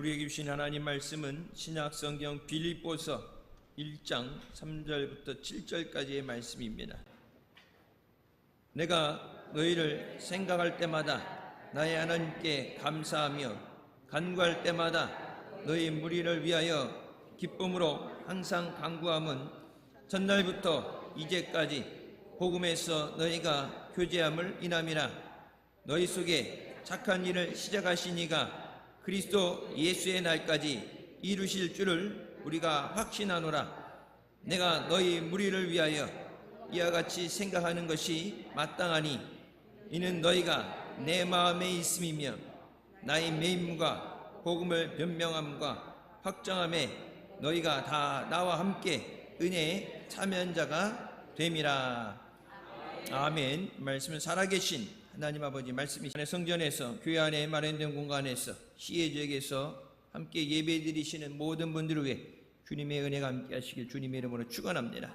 우리에게 주신 하나님 말씀은 신약 성경 빌립보서 1장 3절부터 7절까지의 말씀입니다. 내가 너희를 생각할 때마다 나의 하나님께 감사하며 간구할 때마다 너희 무리를 위하여 기쁨으로 항상 간구함은 전날부터 이제까지 복음에서 너희가 교제함을 인함이라. 너희 속에 착한 일을 시작하신 이가 그리스도 예수의 날까지 이루실 줄을 우리가 확신하노라. 내가 너희 무리를 위하여 이와 같이 생각하는 것이 마땅하니 이는 너희가 내 마음에 있음이며 나의 매임과 복음을 변명함과 확정함에 너희가 다 나와 함께 은혜에 참여한 자가 됨이라. 아멘. 말씀은 살아계신 하나님 아버지 말씀이 성전에서 교회 안에 마련된 공간에서 시의 지역에서 함께 예배드리시는 모든 분들을 위해 주님의 은혜가 함께 하시길 주님의 이름으로 축원합니다.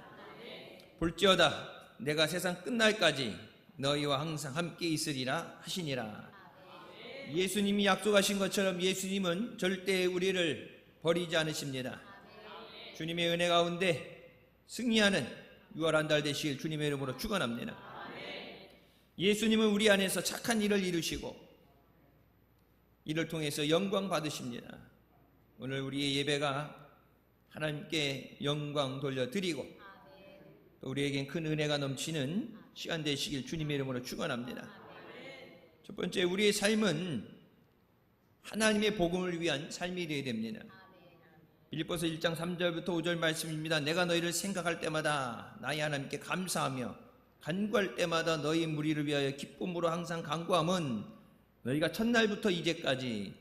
볼지어다 내가 세상 끝날까지 너희와 항상 함께 있으리라 하시니라. 예수님이 약속하신 것처럼 예수님은 절대 우리를 버리지 않으십니다. 주님의 은혜 가운데 승리하는 6월 한 달 되시길 주님의 이름으로 축원합니다. 예수님은 우리 안에서 착한 일을 이루시고 이를 통해서 영광 받으십니다. 오늘 우리의 예배가 하나님께 영광 돌려드리고 또 우리에겐 큰 은혜가 넘치는 시간 되시길 주님의 이름으로 축원합니다. 첫 번째, 우리의 삶은 하나님의 복음을 위한 삶이 되어야 됩니다. 빌립보서 1장 3절부터 5절 말씀입니다. 내가 너희를 생각할 때마다 나의 하나님께 감사하며 간구할 때마다 너희 무리를 위하여 기쁨으로 항상 간구함은 너희가 첫날부터 이제까지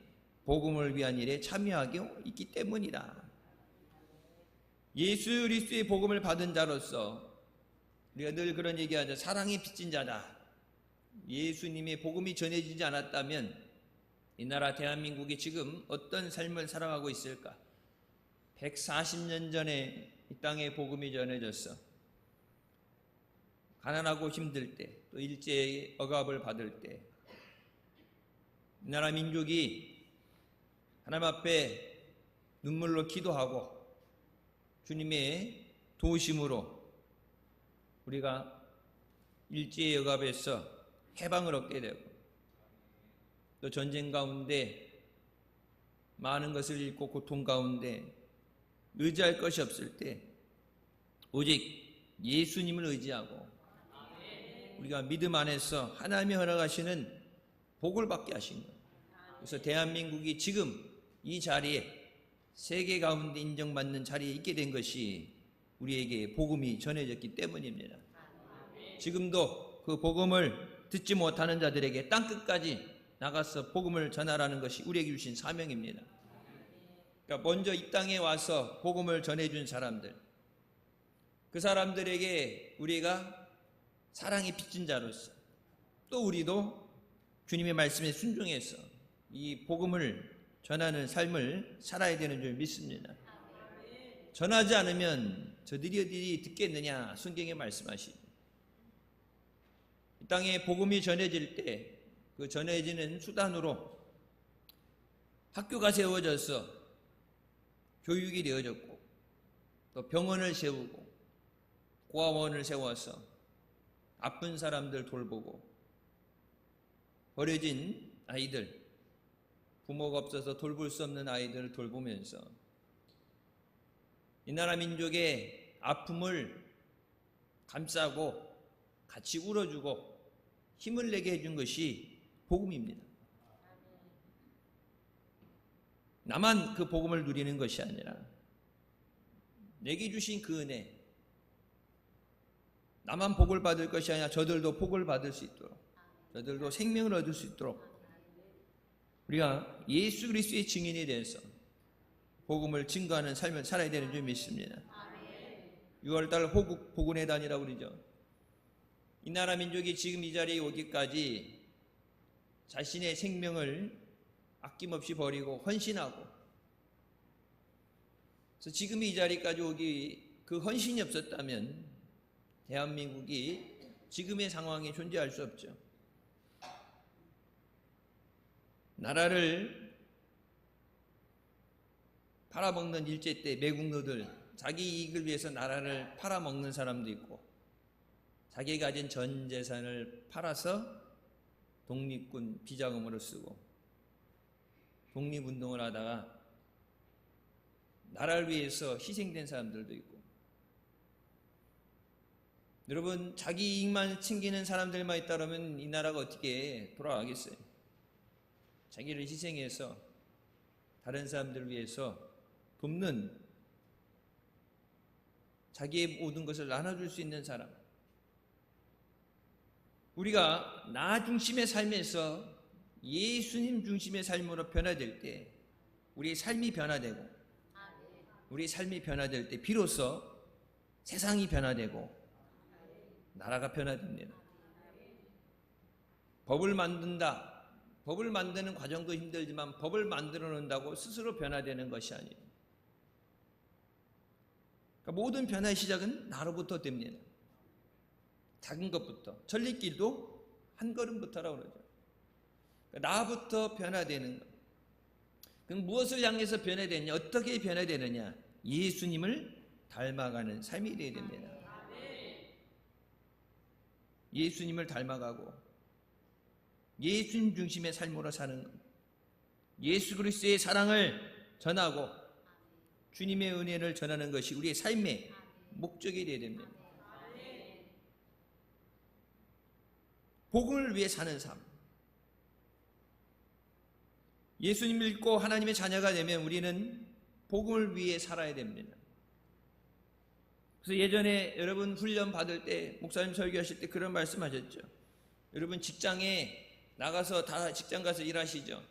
복음을 위한 일에 참여하게 있기 때문이라. 예수 그리스도의 복음을 받은 자로서 우리가 늘 그런 얘기하죠. 사랑이 빚진 자다. 예수님의 복음이 전해지지 않았다면 이 나라 대한민국이 지금 어떤 삶을 살아가고 있을까? 140년 전에 이 땅에 복음이 전해졌어. 가난하고 힘들 때, 또 일제의 억압을 받을 때, 이 나라 민족이 하나님 앞에 눈물로 기도하고 주님의 도우심으로 우리가 일제의 억압에서 해방을 얻게 되고 또 전쟁 가운데 많은 것을 잃고 고통 가운데 의지할 것이 없을 때 오직 예수님을 의지하고 우리가 믿음 안에서 하나님이 허락하시는 복을 받게 하신 거예요. 그래서 대한민국이 지금 이 자리에 세계 가운데 인정받는 자리에 있게 된 것이 우리에게 복음이 전해졌기 때문입니다. 지금도 그 복음을 듣지 못하는 자들에게 땅끝까지 나가서 복음을 전하라는 것이 우리에게 주신 사명입니다. 그러니까 먼저 이 땅에 와서 복음을 전해준 사람들, 그 사람들에게 우리가 사랑이 빚진 자로서 또 우리도 주님의 말씀에 순종해서 이 복음을 전하는 삶을 살아야 되는 줄 믿습니다. 전하지 않으면 저들이 어디 듣겠느냐 성경에 말씀하시죠. 이 땅에 복음이 전해질 때 그 전해지는 수단으로 학교가 세워져서 교육이 되어졌고 또 병원을 세우고 고아원을 세워서 아픈 사람들 돌보고 버려진 아이들, 부모가 없어서 돌볼 수 없는 아이들을 돌보면서 이 나라 민족의 아픔을 감싸고 같이 울어주고 힘을 내게 해준 것이 복음입니다. 나만 그 복음을 누리는 것이 아니라 내게 주신 그 은혜, 나만 복을 받을 것이 아니라 저들도 복을 받을 수 있도록, 저들도 생명을 얻을 수 있도록 우리가 예수 그리스도의 증인이 돼서 복음을 증거하는 삶을 살아야 되는 줄 믿습니다. 6월달 호국 복운의 단이라고 그러죠. 이 나라 민족이 지금 이 자리에 오기까지 자신의 생명을 아낌없이 버리고 헌신하고, 그래서 지금 이 자리까지 오기 그 헌신이 없었다면 대한민국이 지금의 상황에 존재할 수 없죠. 나라를 팔아먹는 일제 때 매국노들, 자기 이익을 위해서 나라를 팔아먹는 사람도 있고, 자기가 가진 전 재산을 팔아서 독립군 비자금으로 쓰고 독립운동을 하다가 나라를 위해서 희생된 사람들도 있고, 여러분, 자기 이익만 챙기는 사람들만 있다면 이 나라가 어떻게 돌아가겠어요? 자기를 희생해서 다른 사람들을 위해서 돕는, 자기의 모든 것을 나눠줄 수 있는 사람. 우리가 나 중심의 삶에서 예수님 중심의 삶으로 변화될 때, 우리의 삶이 변화되고, 우리의 삶이 변화될 때 비로소 세상이 변화되고 나라가 변화됩니다. 법을 만든다. 법을 만드는 과정도 힘들지만 법을 만들어 놓는다고 스스로 변화되는 것이 아니에요. 그러니까 모든 변화의 시작은 나로부터 됩니다. 작은 것부터. 천리길도 한 걸음부터라고 그러죠. 그러니까 나부터 변화되는 것. 그럼 무엇을 향해서 변화되느냐? 어떻게 변화되느냐? 예수님을 닮아가는 삶이 되어야 됩니다. 예수님을 닮아가고 예수님 중심의 삶으로 사는 것. 예수 그리스도의 사랑을 전하고 주님의 은혜를 전하는 것이 우리의 삶의 목적이 되어야 됩니다. 복음을 위해 사는 삶. 예수님을 믿고 하나님의 자녀가 되면 우리는 복음을 위해 살아야 됩니다. 그래서 예전에 여러분 훈련 받을 때, 목사님 설교하실 때 그런 말씀 하셨죠. 여러분 직장에 나가서 다 직장 가서 일하시죠.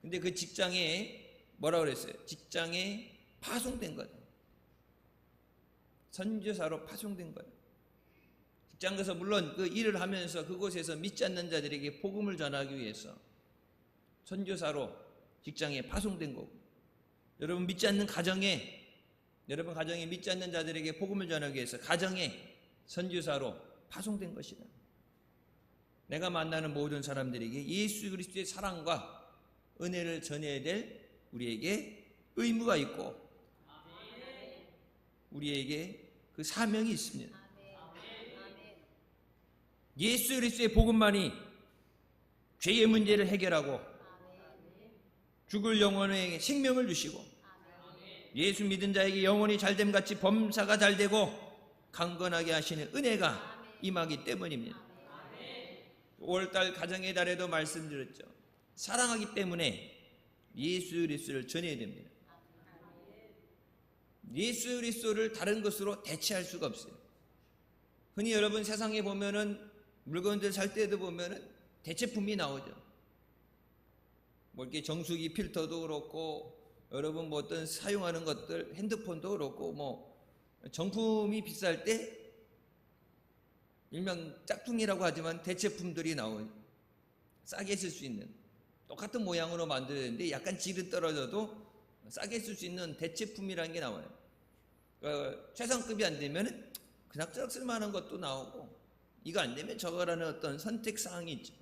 근데 그 직장에 뭐라고 그랬어요? 직장에 파송된 거다. 선교사로 파송된 거다. 직장 가서 물론 그 일을 하면서 그곳에서 믿지 않는 자들에게 복음을 전하기 위해서 선교사로 직장에 파송된 거고, 여러분 믿지 않는 가정에, 여러분 가정에 믿지 않는 자들에게 복음을 전하기 위해서 가정에 선교사로 파송된 것이다. 내가 만나는 모든 사람들에게 예수 그리스도의 사랑과 은혜를 전해야 될 우리에게 의무가 있고 우리에게 그 사명이 있습니다. 예수 그리스도의 복음만이 죄의 문제를 해결하고 죽을 영혼에게 생명을 주시고 예수 믿은 자에게 영혼이 잘됨 같이 범사가 잘되고 강건하게 하시는 은혜가 임하기 때문입니다. 5월달 가정의 달에도 말씀드렸죠. 사랑하기 때문에 예수 그리스도를 전해야 됩니다. 예수 그리스도를 다른 것으로 대체할 수가 없어요. 흔히 여러분 세상에 보면은 물건들 살 때도 보면은 대체품이 나오죠. 뭐 이렇게 정수기 필터도 그렇고, 여러분 뭐 어떤 사용하는 것들, 핸드폰도 그렇고, 뭐 정품이 비쌀 때 일명 짝퉁이라고 하지만 대체품들이 나오죠. 싸게 쓸 수 있는, 똑같은 모양으로 만들었는데 약간 질은 떨어져도 싸게 쓸 수 있는 대체품이라는 게 나와요. 최상급이 안 되면 그닥저닥 쓸만한 것도 나오고, 이거 안 되면 저거라는 어떤 선택사항이 있죠.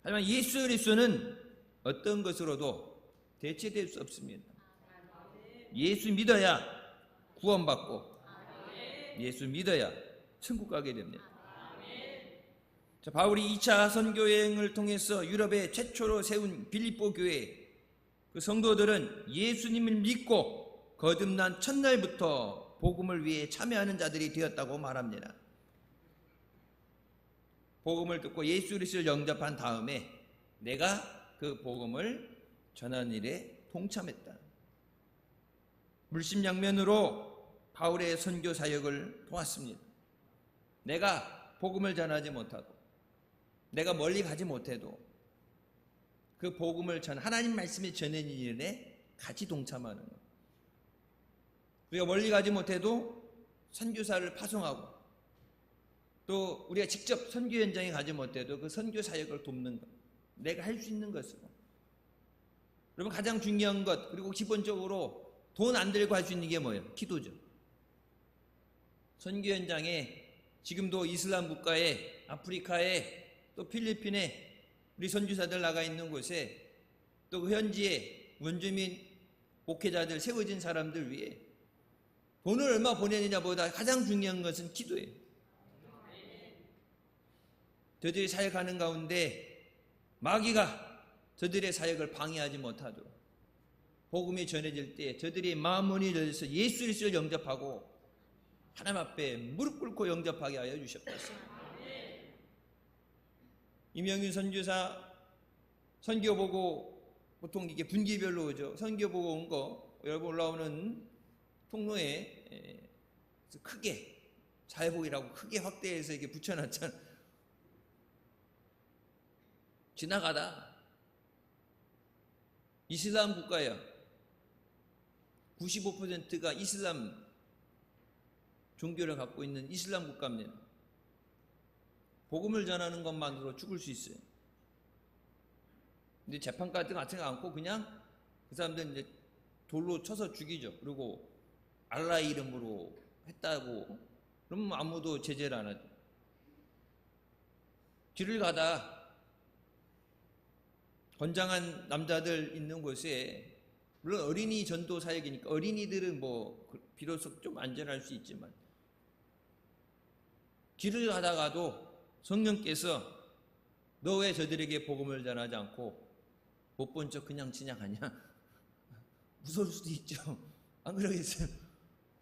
하지만 예수 그리스도는 어떤 것으로도 대체될 수 없습니다. 예수 믿어야 구원받고 예수 믿어야 천국 가게 됩니다. 자, 바울이 2차 선교여행을 통해서 유럽에 최초로 세운 빌립보 교회, 그 성도들은 예수님을 믿고 거듭난 첫날부터 복음을 위해 참여하는 자들이 되었다고 말합니다. 복음을 듣고 예수 그리스도를 영접한 다음에 내가 그 복음을 전하는 일에 동참했다. 물심양면으로 바울의 선교 사역을 도왔습니다. 내가 복음을 전하지 못하고 내가 멀리 가지 못해도 그 복음을 하나님 말씀을 전하는 일에 같이 동참하는 것. 우리가 멀리 가지 못해도 선교사를 파송하고, 또 우리가 직접 선교 현장에 가지 못해도 그 선교 사역을 돕는 것, 내가 할 수 있는 것으로. 여러분 가장 중요한 것, 그리고 기본적으로 돈 안 들고 할 수 있는 게 뭐예요? 기도죠. 선교 현장에 지금도 이슬람 국가에, 아프리카에, 또 필리핀에 우리 선교사들 나가 있는 곳에, 또 그 현지에 원주민 목회자들, 세워진 사람들 위해 돈을 얼마 보내느냐보다 가장 중요한 것은 기도예요. 저들이 사역하는 가운데 마귀가 저들의 사역을 방해하지 못하도록 복음이 전해질 때 저들이 마음문이 열려서 예수 그리스도를 영접하고 하나님 앞에 무릎 꿇고 영접하게 하여 주셨습니다. 이명윤 선교사 선교 보고 보통 이게 분기별로 오죠. 선교 보고 온 거 여러분 올라오는 통로에 크게 사회복이라고 크게 확대해서 이렇게 붙여놨잖아요. 지나가다 이슬람 국가야. 95%가 이슬람 종교를 갖고 있는 이슬람 국가입니다. 복음을 전하는 것만으로 죽을 수 있어요. 근데 재판 같은 거 같지 않고 그냥 그 사람들은 이제 돌로 쳐서 죽이죠. 그리고 알라 이름으로 했다고 그러면 아무도 제재를 안 하죠. 길을 가다 건장한 남자들 있는 곳에 물론 어린이 전도 사역이니까 어린이들은 뭐 비로소 좀 안전할 수 있지만 길을 가다가도 성령께서 너 왜 저들에게 복음을 전하지 않고 못 본 척 그냥 지나가냐? 무서울 수도 있죠. 안 그러겠어요?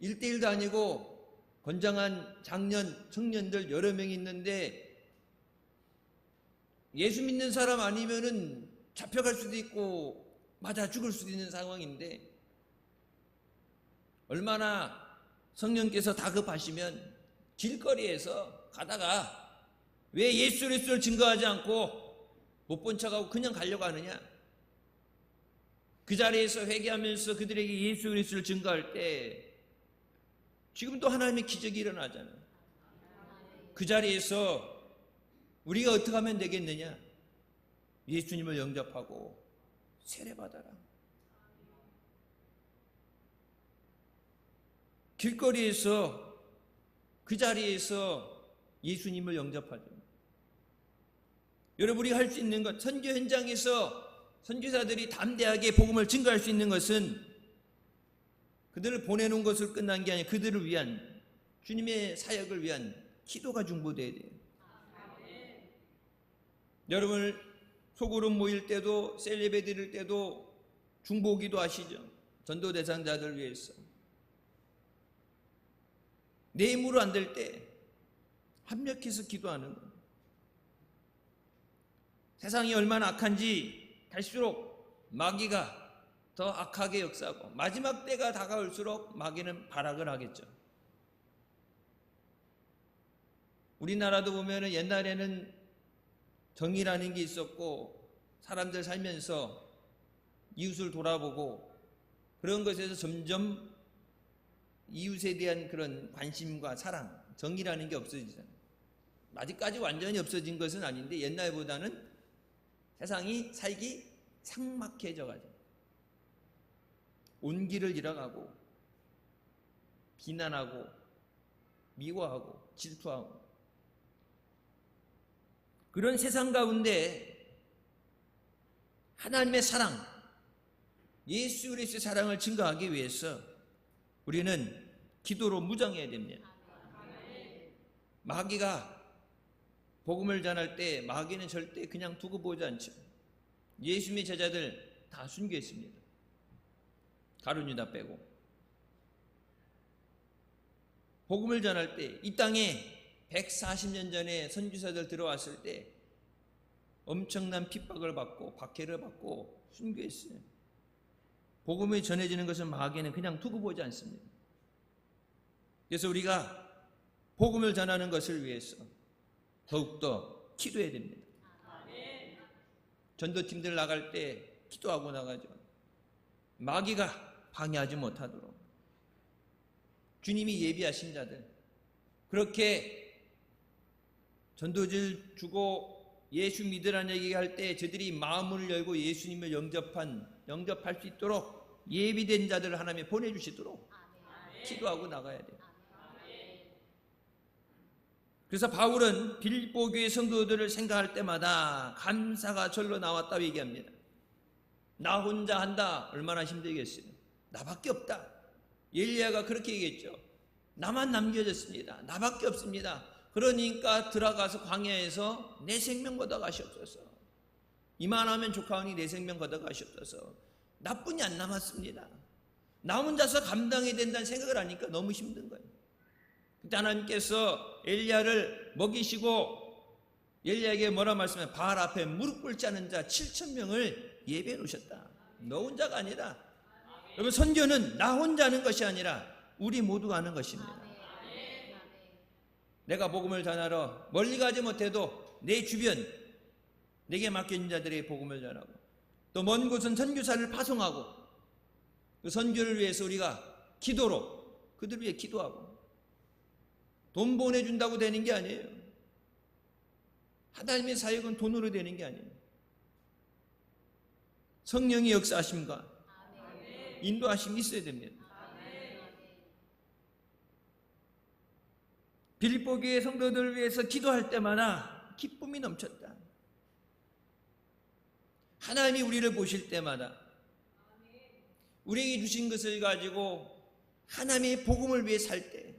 1대1도 아니고 건장한 장년, 청년들 여러 명 있는데 예수 믿는 사람 아니면은 잡혀갈 수도 있고 맞아 죽을 수도 있는 상황인데 얼마나 성령께서 다급하시면 길거리에서 가다가 왜 예수 그리스도를 증거하지 않고 못 본 척하고 그냥 가려고 하느냐? 그 자리에서 회개하면서 그들에게 예수 그리스도를 증거할 때 지금도 하나님의 기적이 일어나잖아요. 그 자리에서 우리가 어떻게 하면 되겠느냐? 예수님을 영접하고 세례받아라. 길거리에서 그 자리에서 예수님을 영접하죠. 여러분이 할 수 있는 것, 선교 현장에서 선교사들이 담대하게 복음을 증거할 수 있는 것은 그들을 보내놓은 것을 끝난 게 아니라 그들을 위한 주님의 사역을 위한 기도가 중보돼야 돼요. 여러분 소그룹 모일 때도 셀레베 드릴 때도 중보기도 하시죠. 전도 대상자들 위해서. 내 힘으로 안 될 때 합력해서 기도하는 거예요. 세상이 얼마나 악한지 갈수록 마귀가 더 악하게 역사하고 마지막 때가 다가올수록 마귀는 발악을 하겠죠. 우리나라도 보면은 옛날에는 정의라는 게 있었고 사람들 살면서 이웃을 돌아보고 그런 것에서 점점 이웃에 대한 그런 관심과 사랑, 정의라는 게 없어지잖아요. 아직까지 완전히 없어진 것은 아닌데 옛날보다는 세상이 살기 삭막해져가지고 온기를 잃어가고 비난하고 미워하고 질투하고 그런 세상 가운데 하나님의 사랑, 예수 그리스도의 사랑을 증거하기 위해서 우리는 기도로 무장해야 됩니다. 마귀가 복음을 전할 때 마귀는 절대 그냥 두고 보지 않죠. 예수님의 제자들 다 순교했습니다. 가룟 유다 빼고. 복음을 전할 때 이 땅에 140년 전에 선지자들 들어왔을 때 엄청난 핍박을 받고 박해를 받고 순교했어요. 복음이 전해지는 것은 마귀는 그냥 두고 보지 않습니다. 그래서 우리가 복음을 전하는 것을 위해서 더욱더 기도해야 됩니다. 전도팀들 나갈 때 기도하고 나가죠. 마귀가 방해하지 못하도록 주님이 예비하신 자들 그렇게 전도지를 주고 예수 믿으라는 얘기할 때 저들이 마음을 열고 예수님을 영접할 수 있도록 예비된 자들을 하나님이 보내주시도록 기도하고 나가야 돼요. 그래서 바울은 빌립보 교회 성도들을 생각할 때마다 감사가 절로 나왔다고 얘기합니다. 나 혼자 한다 얼마나 힘들겠어요. 나밖에 없다. 엘리야가 그렇게 얘기했죠. 나만 남겨졌습니다. 나밖에 없습니다. 그러니까 들어가서 광야에서 내 생명 걷어가시옵소서. 이만하면 조카오니 내 생명 걷어가시옵소서. 나뿐이 안 남았습니다. 나 혼자서 감당해야 된다는 생각을 하니까 너무 힘든 거예요. 그때 하나님께서 엘리야를 먹이시고 엘리야에게 뭐라 말씀해? 바알 앞에 무릎 꿇지 않은 자 7,000명을 예배해 놓으셨다. 너 혼자가 아니라. 여러분, 선교는 나 혼자 하는 것이 아니라 우리 모두가 하는 것입니다. 내가 복음을 전하러 멀리 가지 못해도 내 주변 내게 맡겨진 자들에게 복음을 전하고, 또 먼 곳은 선교사를 파송하고, 그 선교를 위해서 우리가 기도로 그들 위해 기도하고, 돈 보내준다고 되는 게 아니에요. 하나님의 사역은 돈으로 되는 게 아니에요. 성령의 역사하심과 인도하심이 있어야 됩니다. 빌립보 교회 성도들을 위해서 기도할 때마다 기쁨이 넘쳤다. 하나님이 우리를 보실 때마다 우리에게 주신 것을 가지고 하나님의 복음을 위해 살 때,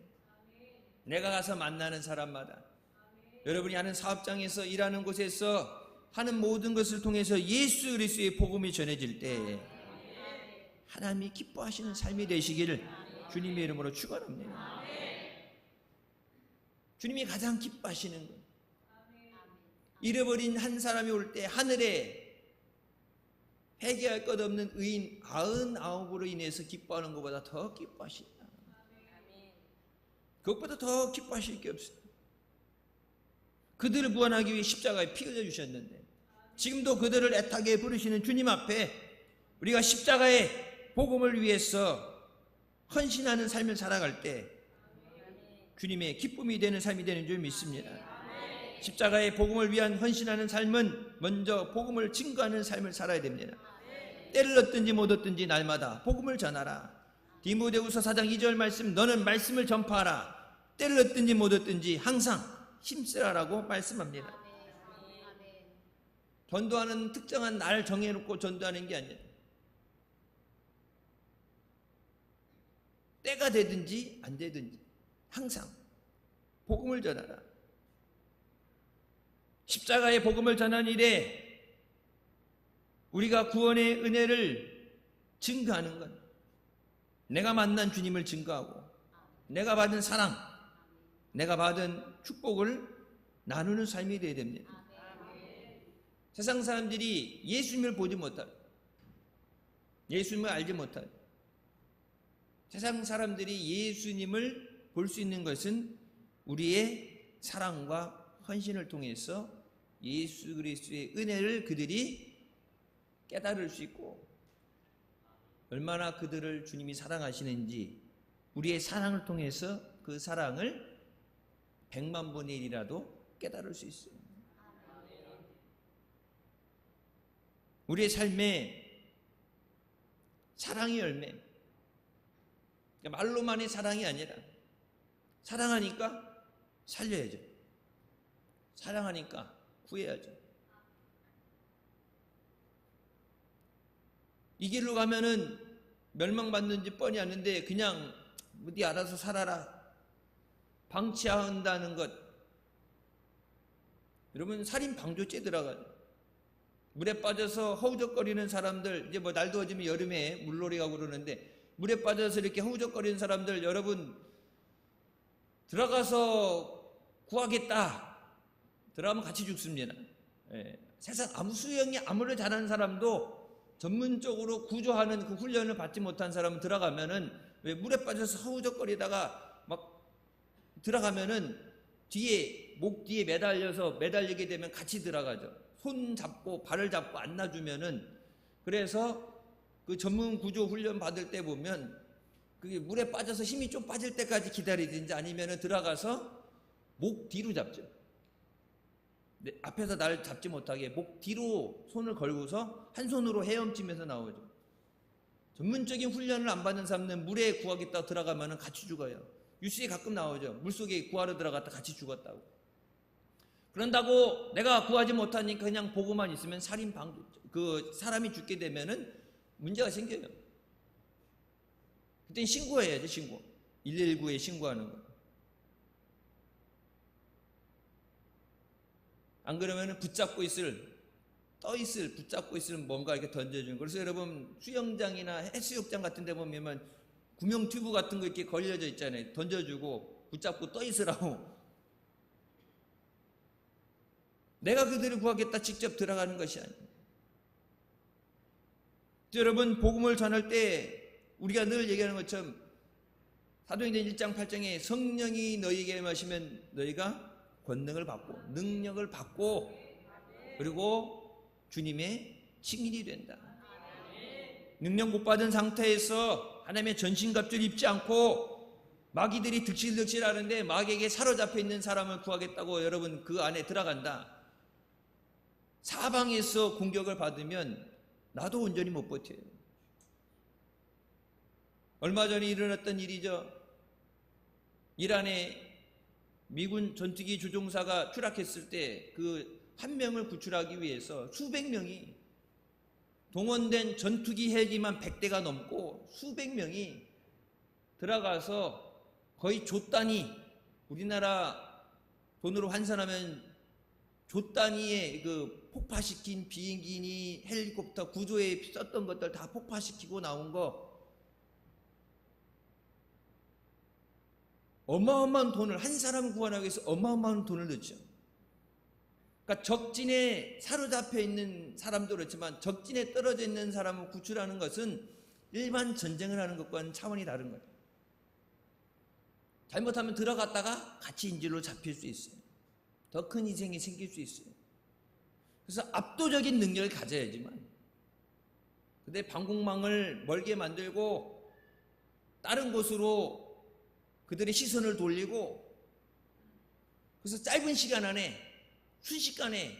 내가 가서 만나는 사람마다, 여러분이 하는 사업장에서 일하는 곳에서 하는 모든 것을 통해서 예수 그리스도의 복음이 전해질 때 하나님이 기뻐하시는 삶이 되시기를 주님의 이름으로 축원합니다. 주님이 가장 기뻐하시는 것, 잃어버린 한 사람이 올 때 하늘에 회개할 것 없는 의인 99으로 인해서 기뻐하는 것보다 더 기뻐하신다. 그것보다 더 기뻐하실 게 없어요. 그들을 구원하기 위해 십자가에 피 흘려 주셨는데, 지금도 그들을 애타게 부르시는 주님 앞에 우리가 십자가의 복음을 위해서 헌신하는 삶을 살아갈 때 주님의 기쁨이 되는 삶이 되는 줄 믿습니다. 십자가의 복음을 위한 헌신하는 삶은 먼저 복음을 증거하는 삶을 살아야 됩니다. 때를 얻든지 못 얻든지 날마다 복음을 전하라. 디모데후서 4장 2절 말씀, 너는 말씀을 전파하라. 때를 얻든지 못 얻든지 항상 힘쓰라라고 말씀합니다. 전도하는 특정한 날 정해놓고 전도하는 게 아니에요. 때가 되든지 안 되든지 항상 복음을 전하라. 십자가의 복음을 전하는 일에 우리가 구원의 은혜를 증거하는 것, 내가 만난 주님을 증거하고 내가 받은 사랑, 내가 받은 축복을 나누는 삶이 되어야 됩니다. 세상 사람들이 예수님을 보지 못하고 예수님을 알지 못하고, 세상 사람들이 예수님을 볼 수 있는 것은 우리의 사랑과 헌신을 통해서 예수 그리스도의 은혜를 그들이 깨달을 수 있고, 얼마나 그들을 주님이 사랑하시는지 우리의 사랑을 통해서 그 사랑을 100만 분의 1이라도 깨달을 수 있어요. 우리의 삶에 사랑의 열매, 말로만의 사랑이 아니라 사랑하니까 살려야죠. 사랑하니까 구해야죠. 이 길로 가면은 멸망받는지 뻔히 아는데 그냥 네 알아서 살아라 방치한다는 것, 여러분 살인 방조죄 들어가요. 물에 빠져서 허우적거리는 사람들, 이제 뭐 날 더워지면 여름에 물놀이 가고 그러는데 물에 빠져서 이렇게 허우적거리는 사람들, 여러분 들어가서 구하겠다 들어가면 같이 죽습니다. 세상 아무 수영이 아무리 잘하는 사람도 전문적으로 구조하는 그 훈련을 받지 못한 사람은 들어가면은, 왜 물에 빠져서 허우적거리다가 막 들어가면은 뒤에 목 뒤에 매달리게 되면 같이 들어가죠. 손 잡고 발을 잡고 안 놔주면은. 그래서 그 전문 구조 훈련 받을 때 보면 그게 물에 빠져서 힘이 좀 빠질 때까지 기다리든지 아니면은 들어가서 목 뒤로 잡죠. 앞에서 날 잡지 못하게 목 뒤로 손을 걸고서 한 손으로 헤엄치면서 나오죠. 전문적인 훈련을 안 받는 사람은 물에 구하겠다고 들어가면 같이 죽어요. 뉴스에 가끔 나오죠. 물속에 구하러 들어갔다 같이 죽었다고. 그런다고 내가 구하지 못하니까 그냥 보고만 있으면 살인 방조, 그 사람이 죽게 되면은 문제가 생겨요. 그땐 신고해야죠. 신고. 119에 신고하는 거. 안 그러면 붙잡고 있을 뭔가 이렇게 던져주는 거. 그래서 여러분 수영장이나 해수욕장 같은 데 보면 구명 튜브 같은 거 이렇게 걸려져 있잖아요. 던져주고 붙잡고 떠 있으라고. 내가 그들을 구하겠다 직접 들어가는 것이 아니에요. 여러분 복음을 전할 때 우리가 늘 얘기하는 것처럼 사도행전 1장 8장에 성령이 너희에게 임하시면 너희가 권능을 받고 능력을 받고 그리고 주님의 증인이 된다. 능력 못 받은 상태에서 하나님의 전신갑주를 입지 않고 마귀들이 득실득실하는데 마귀에게 사로잡혀 있는 사람을 구하겠다고 여러분 그 안에 들어간다. 사방에서 공격을 받으면 나도 온전히 못 버텨요. 얼마 전에 일어났던 일이죠. 이란에 미군 전투기 조종사가 추락했을 때 그 한 명을 구출하기 위해서 수백 명이 동원된 전투기 헬기만 100대가 넘고 수백 명이 들어가서 거의 조 단위, 우리나라 돈으로 환산하면 조 단위의 그 폭파시킨 비행기니 헬리콥터 구조에 썼던 것들 다 폭파시키고 나온 거 어마어마한 돈을 한 사람 구원하기 위해서 어마어마한 돈을 넣죠. 그러니까 적진에 사로잡혀 있는 사람도 그렇지만 적진에 떨어져 있는 사람을 구출하는 것은 일반 전쟁을 하는 것과는 차원이 다른 거예요. 잘못하면 들어갔다가 같이 인질로 잡힐 수 있어요. 더 큰 희생이 생길 수 있어요. 그래서 압도적인 능력을 가져야지만 근데 방공망을 멀게 만들고 다른 곳으로 그들의 시선을 돌리고 그래서 짧은 시간 안에 순식간에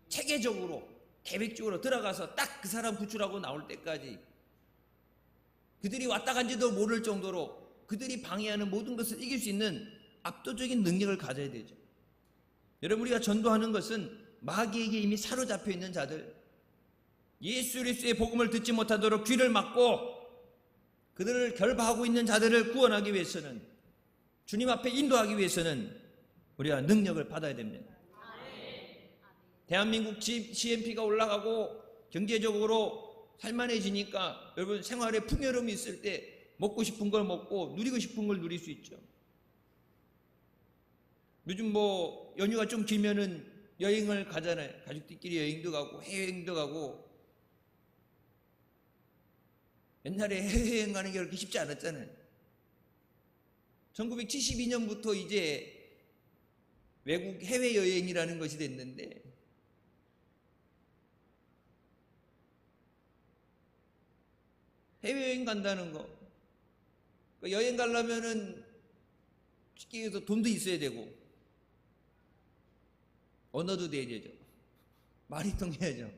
체계적으로 계획적으로 들어가서 딱 그 사람 구출하고 나올 때까지 그들이 왔다 간지도 모를 정도로 그들이 방해하는 모든 것을 이길 수 있는 압도적인 능력을 가져야 되죠. 여러분 우리가 전도하는 것은 마귀에게 이미 사로잡혀 있는 자들, 예수 그리스도의 복음을 듣지 못하도록 귀를 막고 그들을 결박하고 있는 자들을 구원하기 위해서는 주님 앞에 인도하기 위해서는 우리가 능력을 받아야 됩니다. 대한민국 GNP가 올라가고 경제적으로 살만해지니까 여러분 생활에 풍요로움이 있을 때 먹고 싶은 걸 먹고 누리고 싶은 걸 누릴 수 있죠. 요즘 뭐 연휴가 좀 길면은 여행을 가잖아요. 가족들끼리 여행도 가고 해외여행도 가고. 옛날에 해외여행 가는 게 그렇게 쉽지 않았잖아요. 1972년부터 이제 외국 해외여행이라는 것이 됐는데 해외여행 간다는 거 여행 가려면은 쉽게 해서 돈도 있어야 되고 언어도 돼야 되죠. 말이 통해야죠.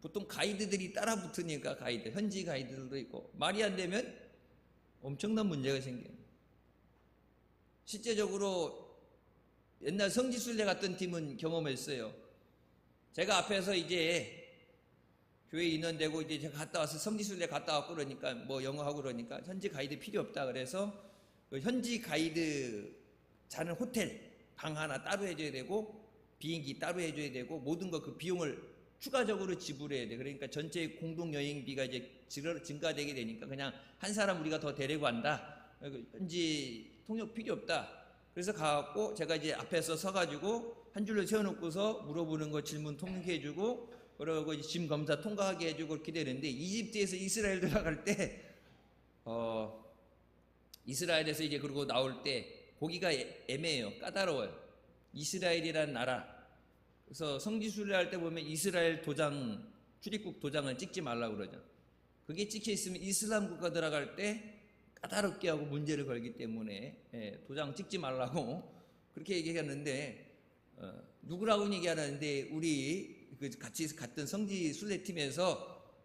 보통 가이드들이 따라 붙으니까 현지 가이드들도 있고 말이 안 되면 엄청난 문제가 생겨요. 실제적으로 옛날 성지순례 갔던 팀은 경험했어요. 제가 앞에서 이제 교회 인원되고 이제 제가 갔다 와서 성지순례 갔다 왔고 그러니까 뭐 영어하고 그러니까 현지 가이드 필요 없다 그래서 그 현지 가이드 자는 호텔 방 하나 따로 해줘야 되고 비행기 따로 해줘야 되고 모든 거 그 비용을 추가적으로 지불해야 돼. 그러니까 전체 공동 여행비가 이제 증가되게 되니까 그냥 한 사람 우리가 더 데리고 간다. 현지 통역 필요 없다. 그래서 가갖고 제가 이제 앞에서 서가지고 한 줄로 세워놓고서 물어보는 거 질문 통역해주고 그러고 짐 검사 통과하게 해주고 그렇게 되는데 이집트에서 이스라엘 들어갈 때 이스라엘에서 이제 그러고 나올 때 고기가 애매해요. 까다로워요. 이스라엘이라는 나라. 그래서 성지순례 할 때 보면 이스라엘 도장, 출입국 도장을 찍지 말라고 그러죠. 그게 찍혀 있으면 이슬람 국가 들어갈 때 까다롭게 하고 문제를 걸기 때문에 도장 찍지 말라고 그렇게 얘기했는데 누구라고 얘기하는데 우리 같이 갔던 성지순례팀에서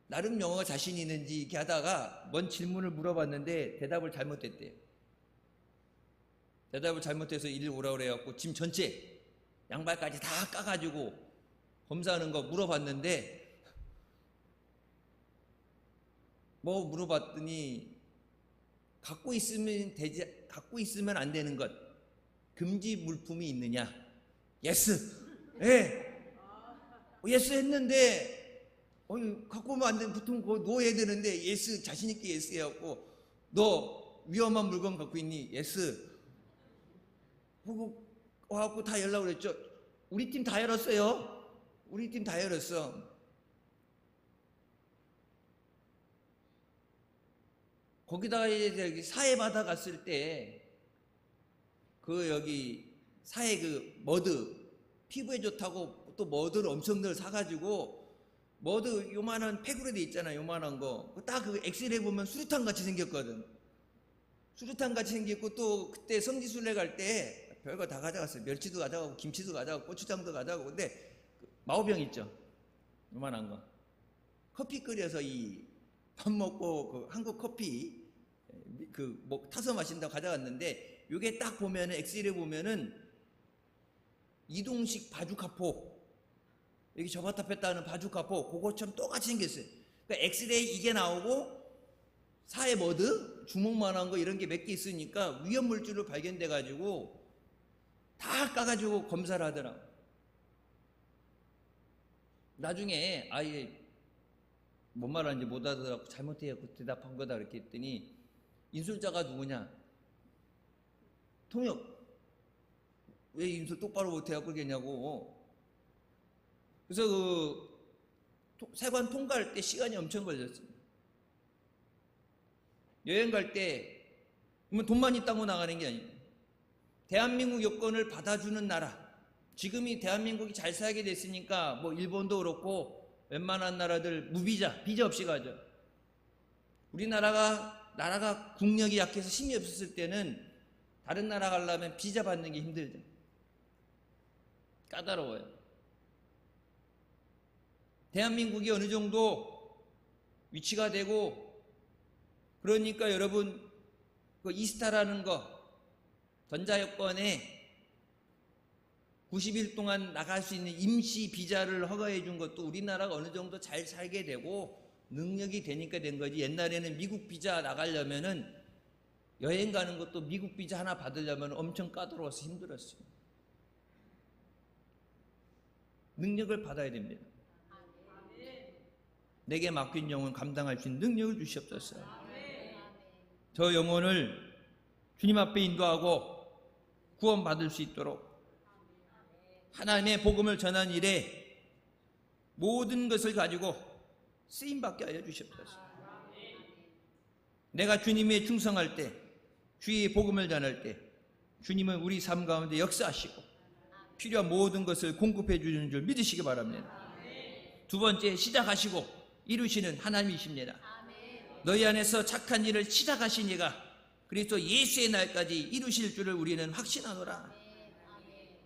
나름 영어가 자신 있는지 이렇게 하다가 뭔 질문을 물어봤는데 대답을 잘못했대요. 대답을 잘못해서 이리 오라 그래갖고 짐 전체 양발까지 다 까가지고 검사하는 거 물어봤는데 뭐 물어봤더니 갖고 있으면 안 되는 것, 금지 물품이 있느냐? 예스. 예. 예스 했는데 갖고 오면 안 되는 부품 그거 놓아야 되는데 예스, 자신 있게 예스 해갖고 너 위험한 물건 갖고 있니? 예스. 그거 와갖고 다 열라고 그랬죠. 우리 팀 다 열었어요. 우리 팀 다 열었어. 거기다가 이제 사회 받아 갔을 때 여기 사회 머드, 피부에 좋다고 또 머드를 엄청들 사가지고, 머드 요만한 팩으로 돼 있잖아. 요만한 거. 딱 엑스레이 보면 수류탄 같이 생겼거든. 수류탄 같이 생겼고, 또 그때 성지순례 갈 때 별거 다 가져갔어요. 멸치도 가져가고 김치도 가져가고 고추장도 가져가고. 근데 마오병 있죠. 요만한 거. 커피 끓여서 밥 먹고 한국 커피 타서 마신다고 가져갔는데, 요게 딱 보면은 엑스레이 보면은 이동식 바주카포, 여기 접었다 폈다 하는 바주카포, 그거처럼 똑같이 생겼어요. 그러니까 엑스레이 이게 나오고 사회 머드 주먹만한 거 이런 게 몇 개 있으니까 위험 물질로 발견돼 가지고 다 까가지고 검사를 하더라고. 나중에 아예 뭔 말하는지 못 알아듣고 잘못해갖고 대답한 거다 그렇게 했더니, 인솔자가 누구냐? 통역. 왜 인솔 똑바로 못해갖고 그러냐고. 그래서 세관 통과할 때 시간이 엄청 걸렸습니다. 여행 갈 때 돈만 있다고 나가는 게 아니에요. 대한민국 여권을 받아주는 나라, 지금이 대한민국이 잘 살게 됐으니까 뭐 일본도 그렇고 웬만한 나라들 무비자, 비자 없이 가죠. 나라가 국력이 약해서 힘이 없었을 때는 다른 나라 가려면 비자 받는 게 힘들죠. 까다로워요. 대한민국이 어느 정도 위치가 되고, 그러니까 여러분 이스타라는 거, 전자여권에 90일 동안 나갈 수 있는 임시 비자를 허가해 준 것도 우리나라가 어느 정도 잘 살게 되고 능력이 되니까 된 거지. 옛날에는 미국 비자 나가려면은, 여행 가는 것도 미국 비자 하나 받으려면 엄청 까다로워서 힘들었어요. 능력을 받아야 됩니다. 내게 맡긴 영혼 감당할 수 있는 능력을 주시옵소서. 저 영혼을 주님 앞에 인도하고 구원받을 수 있도록 하나님의 복음을 전한 일에 모든 것을 가지고 쓰임받게 하여 주시옵소서. 내가 주님에 충성할 때, 주의 복음을 전할 때 주님은 우리 삶 가운데 역사하시고 필요한 모든 것을 공급해 주는 줄 믿으시기 바랍니다. 두 번째, 시작하시고 이루시는 하나님이십니다. 너희 안에서 착한 일을 시작하신 이가 그리스도 예수의 날까지 이루실 줄을 우리는 확신하노라.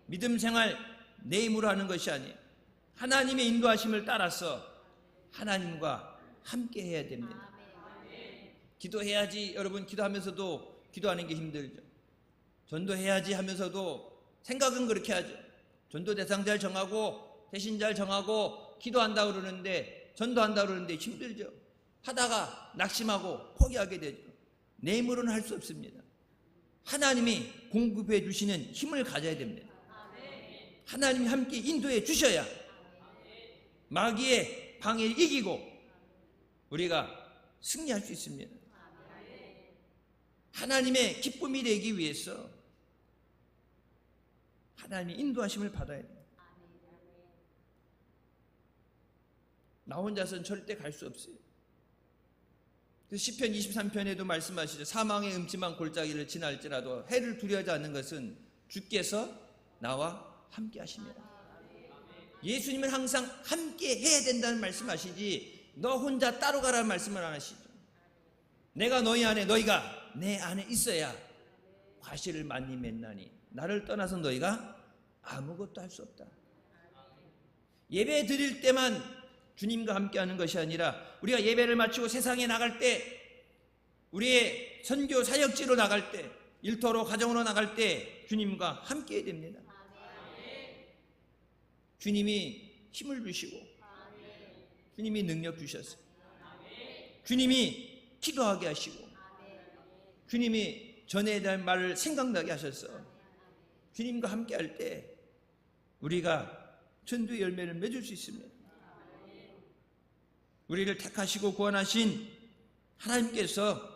믿음 생활 내 힘으로 하는 것이 아니에요. 하나님의 인도하심을 따라서 하나님과 함께 해야 됩니다. 기도해야지, 여러분 기도하면서도 기도하는 게 힘들죠. 전도해야지 하면서도 생각은 그렇게 하죠. 전도 대상자를 정하고 대신자를 정하고 기도한다 그러는데, 전도한다 그러는데 힘들죠. 하다가 낙심하고 포기하게 되죠. 내 힘으로는 할 수 없습니다. 하나님이 공급해 주시는 힘을 가져야 됩니다. 하나님이 함께 인도해 주셔야 마귀의 방해를 이기고 우리가 승리할 수 있습니다. 하나님의 기쁨이 되기 위해서 하나님의 인도하심을 받아야 돼요. 나 혼자서는 절대 갈 수 없어요. 시편 23편에도 말씀하시죠. 사망의 음침한 골짜기를 지날지라도 해를 두려워하지 않는 것은 주께서 나와 함께 하십니다. 예수님은 항상 함께 해야 된다는 말씀하시지 너 혼자 따로 가라는 말씀을 안 하시죠. 내가 너희 안에, 너희가 내 안에 있어야 과실을 많이 맺나니 나를 떠나서 너희가 아무것도 할 수 없다. 예배 드릴 때만 주님과 함께하는 것이 아니라 우리가 예배를 마치고 세상에 나갈 때, 우리의 선교 사역지로 나갈 때, 일터로 가정으로 나갈 때 주님과 함께해야 됩니다. 주님이 힘을 주시고 주님이 능력 주셨어요. 주님이 기도하게 하시고 주님이 전에 대한 말을 생각나게 하셔서 주님과 함께 할 때 우리가 전도의 열매를 맺을 수 있습니다. 우리를 택하시고 구원하신 하나님께서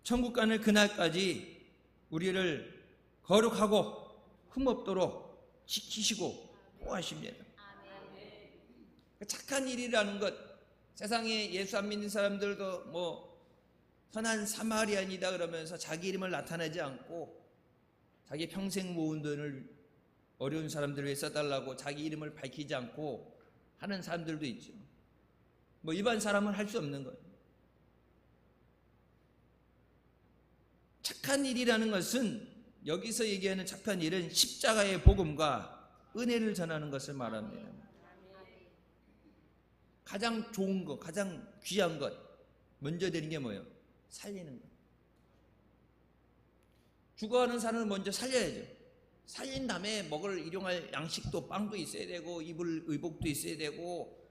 천국 가는 그날까지 우리를 거룩하고 흠없도록 지키시고 보호하십니다. 착한 일이라는 것, 세상에 예수 안 믿는 사람들도 뭐 선한 사마리아인이다 그러면서 자기 이름을 나타내지 않고 자기 평생 모은 돈을 어려운 사람들을 위해 써달라고 자기 이름을 밝히지 않고 하는 사람들도 있죠. 뭐 일반 사람은 할 수 없는 거예요. 착한 일이라는 것은, 여기서 얘기하는 착한 일은 십자가의 복음과 은혜를 전하는 것을 말합니다. 가장 좋은 것, 가장 귀한 것, 먼저 되는 게 뭐예요? 살리는 것. 죽어가는 사람은 먼저 살려야죠. 살린 다음에 먹을 일용할 양식도, 빵도 있어야 되고 입을 의복도 있어야 되고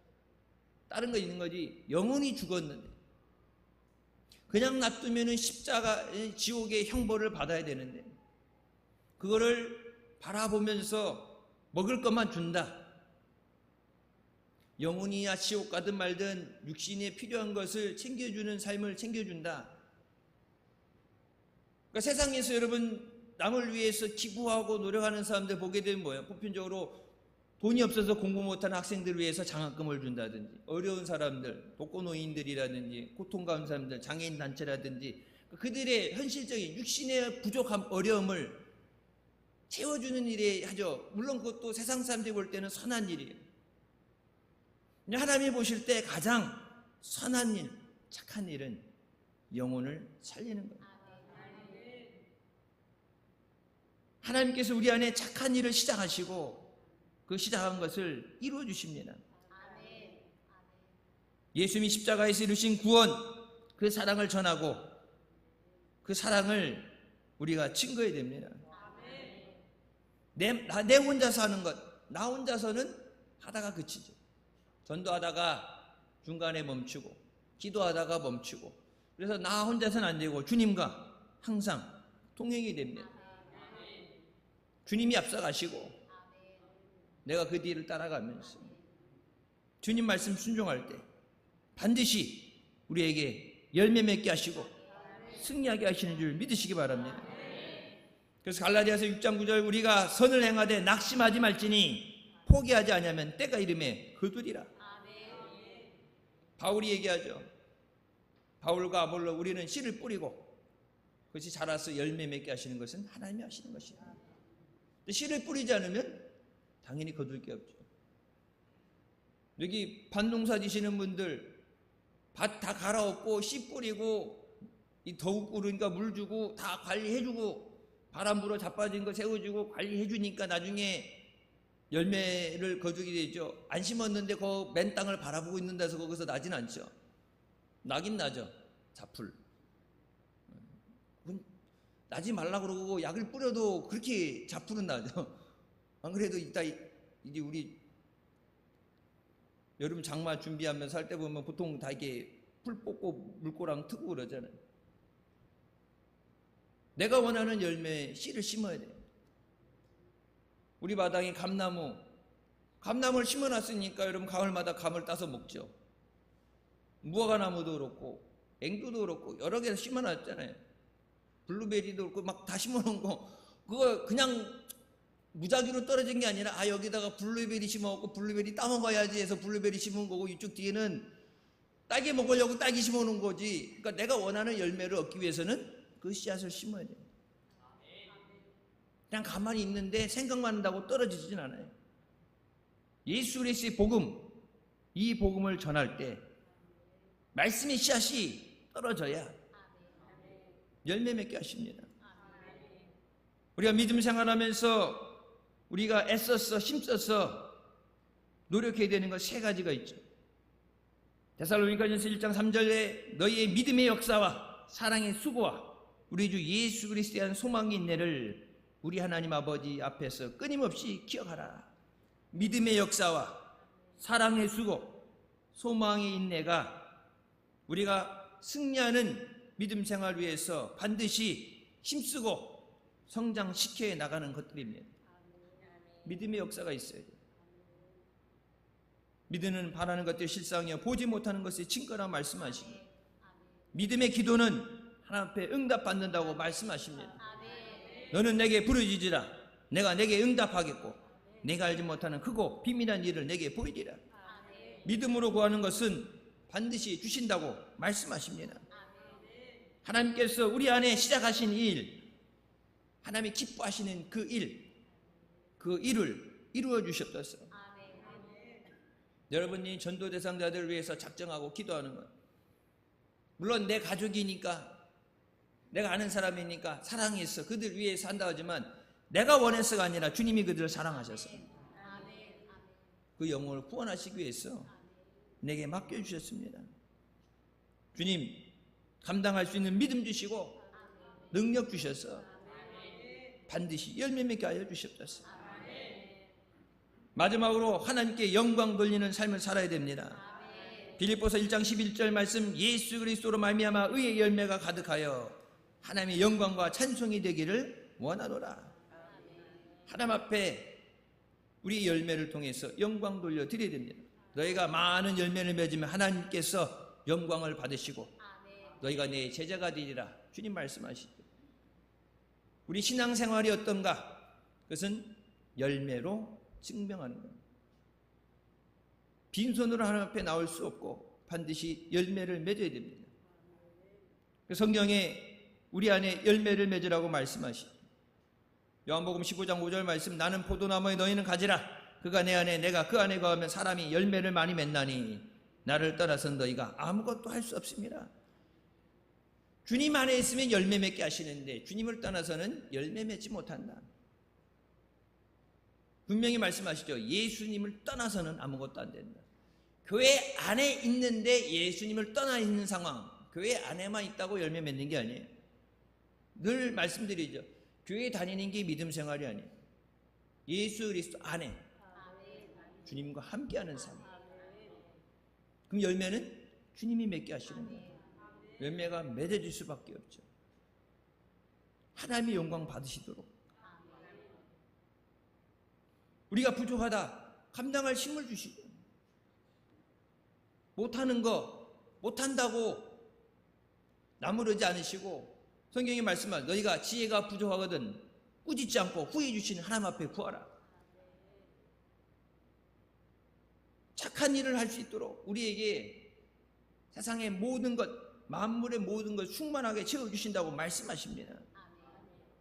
다른 거 있는 거지. 영혼이 죽었는데 그냥 놔두면 십자가 지옥의 형벌을 받아야 되는데 그거를 바라보면서 먹을 것만 준다. 영혼이야 지옥 가든 말든 육신에 필요한 것을 챙겨주는 삶을 챙겨준다. 그러니까 세상에서 여러분 남을 위해서 기부하고 노력하는 사람들 보게 되면 뭐예요? 보편적으로 돈이 없어서 공부 못하는 학생들을 위해서 장학금을 준다든지, 어려운 사람들, 독거노인들이라든지, 고통가운 사람들, 장애인 단체라든지 그들의 현실적인 육신의 부족함, 어려움을 채워주는 일에 하죠. 물론 그것도 세상 사람들이 볼 때는 선한 일이에요. 하나님이 보실 때 가장 선한 일, 착한 일은 영혼을 살리는 거예요. 하나님께서 우리 안에 착한 일을 시작하시고 그 시작한 것을 이루어 주십니다. 예수님이 십자가에서 이루신 구원, 그 사랑을 전하고 그 사랑을 우리가 증거해야 됩니다. 내 혼자서 하는 것, 나 혼자서는 하다가 그치죠. 전도하다가 중간에 멈추고 기도하다가 멈추고, 그래서 나 혼자서는 안 되고 주님과 항상 동행이 됩니다. 주님이 앞서가시고 내가 그 뒤를 따라가면서 주님 말씀 순종할 때 반드시 우리에게 열매 맺게 하시고 승리하게 하시는 줄 믿으시기 바랍니다. 그래서 갈라디아서 6장 9절, 우리가 선을 행하되 낙심하지 말지니 포기하지 아니하면 때가 이름에 거두리라. 바울이 얘기하죠. 바울과 아볼로, 우리는 씨를 뿌리고 그것이 자라서 열매 맺게 하시는 것은 하나님이 하시는 것입니다. 씨를 뿌리지 않으면 당연히 거둘 게 없죠. 여기 밭농사 지시는 분들 밭 다 갈아엎고 씨 뿌리고 이 더욱 그러니까 물 주고 다 관리해주고 바람 불어 자빠진 거 세워주고 관리해주니까 나중에 열매를 거두게 되죠. 안 심었는데 그 맨 땅을 바라보고 있는 데서 거기서 나진 않죠. 나긴 나죠. 자풀. 나지 말라 그러고 약을 뿌려도 그렇게 자풀은 나죠. 안 그래도 이따 이제 우리 여름 장마 준비하면서 할 때 보면 보통 다 이게 풀 뽑고 물고랑 트고 그러잖아요. 내가 원하는 열매 씨를 심어야 돼요. 우리 마당에 감나무를 심어놨으니까 여러분 가을마다 감을 따서 먹죠. 무화과나무도 그렇고 앵두도 그렇고 여러 개 심어놨잖아요. 블루베리도 그렇고 막 다 심어놓은 거, 그거 그냥 무작위로 떨어진 게 아니라 여기다가 블루베리 심어갖고 블루베리 따먹어야지 해서 블루베리 심은 거고, 이쪽 뒤에는 딸기 먹으려고 딸기 심어놓은 거지. 그러니까 내가 원하는 열매를 얻기 위해서는 그 씨앗을 심어야 돼요. 그냥 가만히 있는데 생각만 한다고 떨어지진 않아요. 예수 그리스도의 복음, 이 복음을 전할 때 말씀의 씨앗이 떨어져야 열매 맺게 하십니다. 우리가 믿음 생활하면서 우리가 애써서 힘써서 노력해야 되는 것 세 가지가 있죠. 데살로니가전서 1장 3절에 너희의 믿음의 역사와 사랑의 수고와 우리 주 예수 그리스도에 대한 소망의 인내를 우리 하나님 아버지 앞에서 끊임없이 기억하라. 믿음의 역사와 사랑의 수고, 소망의 인내가 우리가 승리하는 믿음 생활 위해서 반드시 힘쓰고 성장시켜 나가는 것들입니다. 믿음의 역사가 있어야 돼요. 믿음은 바라는 것들 실상이요 보지 못하는 것이 증거라 말씀하시고, 믿음의 기도는 하나님 앞에 응답받는다고 말씀하십니다. 너는 내게 부르짖으라. 내가 내게 응답하겠고 내가 알지 못하는 크고 비밀한 일을 내게 보이리라. 믿음으로 구하는 것은 반드시 주신다고 말씀하십니다. 하나님께서 우리 안에 시작하신 일, 하나님이 기뻐하시는 그 일을 이루어 주셨었어. 여러분이 전도 대상자들을 위해서 작정하고 기도하는 것, 물론 내 가족이니까, 내가 아는 사람이니까 사랑해서 그들 위해서 한다 하지만 내가 원해서가 아니라 주님이 그들을 사랑하셔서 그 영혼을 구원하시기 위해서 내게 맡겨주셨습니다. 주님 감당할 수 있는 믿음 주시고 능력 주셔서 반드시 열매 맺게 하여 주시옵소서. 마지막으로 하나님께 영광 돌리는 삶을 살아야 됩니다. 빌립보서 1장 11절 말씀, 예수 그리스도로 말미암아 의의 열매가 가득하여 하나님의 영광과 찬송이 되기를 원하노라. 하나님 앞에 우리 열매를 통해서 영광 돌려 드려야 됩니다. 너희가 많은 열매를 맺으면 하나님께서 영광을 받으시고 너희가 내 제자가 되리라. 주님 말씀하시죠. 우리 신앙생활이 어떤가? 그것은 열매로 증명하는 겁니다. 빈손으로 하나님 앞에 나올 수 없고 반드시 열매를 맺어야 됩니다. 성경에 우리 안에 열매를 맺으라고 말씀하시죠. 요한복음 15장 5절 말씀, 나는 포도나무에 너희는 가지라. 그가 내 안에 내가 그 안에 거하면 사람이 열매를 많이 맺나니 나를 떠나서는 너희가 아무것도 할 수 없습니다. 주님 안에 있으면 열매 맺게 하시는데 주님을 떠나서는 열매 맺지 못한다. 분명히 말씀하시죠. 예수님을 떠나서는 아무것도 안 된다. 교회 안에 있는데 예수님을 떠나 있는 상황, 교회 안에만 있다고 열매 맺는 게 아니에요. 늘 말씀드리죠. 교회 다니는 게 믿음 생활이 아니에요. 예수 그리스도 안에 주님과 함께하는 삶. 그럼 열매는 주님이 맺게 하시는 거예요. 열매가 맺어질 수밖에 없죠. 하나님의 영광 받으시도록. 우리가 부족하다, 감당할 힘을 주시고, 못하는 거 못한다고 나무르지 않으시고, 성경이 말씀하신 너희가 지혜가 부족하거든 꾸짖지 않고 후회 주시는 하나님 앞에 구하라. 착한 일을 할 수 있도록 우리에게 세상의 모든 것, 만물의 모든 것 충만하게 채워주신다고 말씀하십니다.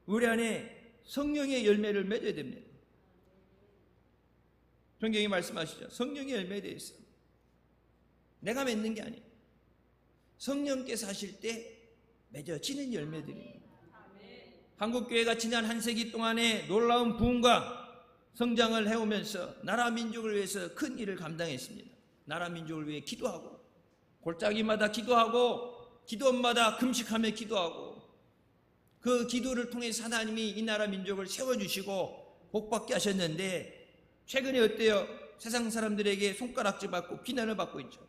우리 안에 성령의 열매를 맺어야 됩니다. 성경이 말씀하시죠. 성령의 열매에 대해서 내가 맺는 게 아니에요. 성령께서 하실 때 맺어지는 열매들입니다. 한국교회가 지난 한 세기 동안에 놀라운 부흥과 성장을 해오면서 나라 민족을 위해서 큰 일을 감당했습니다. 나라 민족을 위해 기도하고 골짜기마다 기도하고 기도원마다 금식하며 기도하고 그 기도를 통해서 하나님이 이 나라 민족을 세워주시고 복받게 하셨는데 최근에 어때요? 세상 사람들에게 손가락질 받고 비난을 받고 있죠.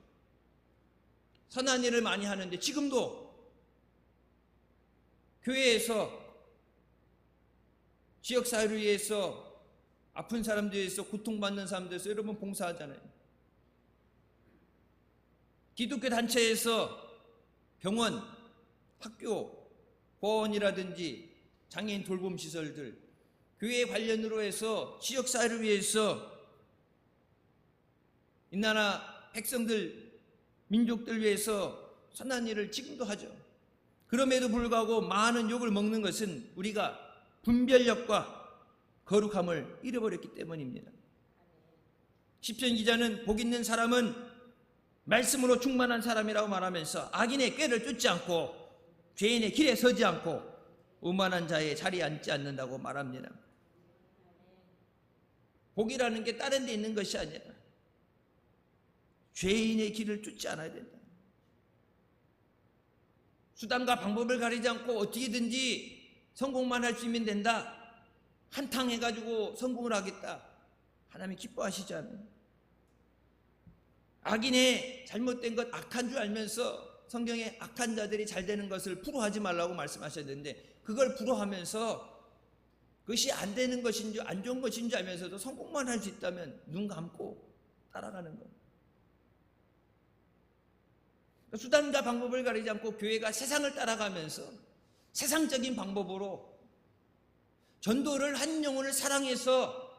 선한 일을 많이 하는데 지금도 교회에서 지역사회를 위해서 아픈 사람들 위해서 고통받는 사람들에서 여러분 봉사하잖아요. 기독교 단체에서 병원, 학교, 보건이라든지 장애인 돌봄 시설들, 교회 관련으로 해서 지역사회를 위해서 이 나라 백성들, 민족들 위해서 선한 일을 지금도 하죠. 그럼에도 불구하고 많은 욕을 먹는 것은 우리가 분별력과 거룩함을 잃어버렸기 때문입니다. 시편 기자는 복 있는 사람은 말씀으로 충만한 사람이라고 말하면서 악인의 꾀를 쫓지 않고 죄인의 길에 서지 않고 오만한 자의 자리에 앉지 않는다고 말합니다. 복이라는 게 다른 데 있는 것이 아니라 죄인의 길을 쫓지 않아야 된다. 수단과 방법을 가리지 않고 어떻게든지 성공만 할 수 있으면 된다. 한탕 해가지고 성공을 하겠다. 하나님이 기뻐하시지 않아요. 악인의 잘못된 것, 악한 줄 알면서 성경에 악한 자들이 잘 되는 것을 부러워하지 말라고 말씀하셨는데, 그걸 부러워하면서 그것이 안 되는 것인 줄, 안 좋은 것인 줄 알면서도 성공만 할 수 있다면 눈 감고 따라가는 거예요. 수단과 방법을 가리지 않고 교회가 세상을 따라가면서 세상적인 방법으로 전도를, 한 영혼을 사랑해서